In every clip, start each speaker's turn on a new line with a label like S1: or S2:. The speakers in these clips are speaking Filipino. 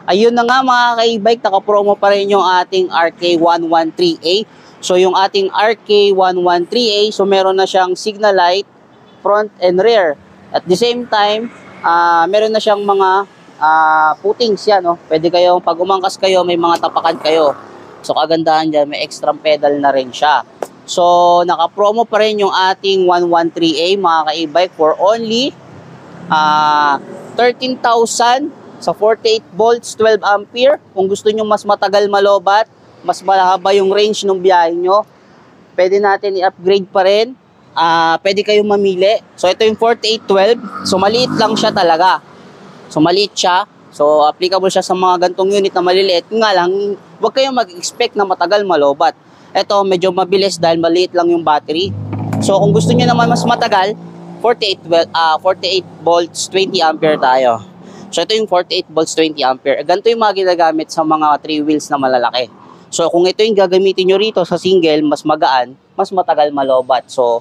S1: Ayun na nga mga ka-e-bike, naka-promo pa rin yung ating RK113A. So yung ating RK113A, so meron na siyang signal light, front and rear. At the same time, meron na siyang mga puttings yan. No? Pwede kayong, pag umangkas kayo, may mga tapakan kayo. So kagandahan dyan, may extra pedal na rin siya. So naka-promo pa rin yung ating 113A mga ka-e-bike for only 13,000 sa 48 volts, 12 ampere. Kung gusto nyo mas matagal malobat, mas mahaba yung range ng biyahe nyo, pwede natin i-upgrade pa rin. Pwede kayong mamili. So ito yung 4812. So maliit lang siya talaga. So maliit siya. So applicable siya sa mga gantong unit na maliliit. Nga lang, huwag kayong mag-expect na matagal malobat. Ito medyo mabilis dahil maliit lang yung battery. So kung gusto niyo naman mas matagal, 48 volts 20 ampere tayo. So ito yung 48 volts 20 ampere. Ganito yung mga ginagamit sa mga 3 wheels na malalaki. So kung ito yung gagamitin nyo rito sa single, mas magaan, mas matagal malobat. So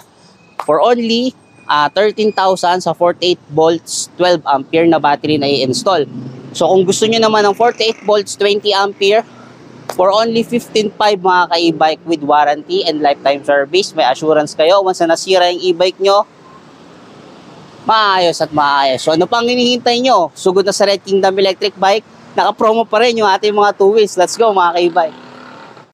S1: for only 13,000 sa 48 volts 12 ampere na battery na i-install. So kung gusto nyo naman ng 48 volts 20 ampere, for only 15,500 mga ka-e-bike with warranty and lifetime service. May assurance kayo. Once na nasira yung e-bike nyo, maayos at maayos. So ano pang hinihintay nyo? Sugod na sa Red Kingdom Electric Bike. Naka-promo pa rin yung ating mga 2 wheels. Let's go mga ka-e-bike.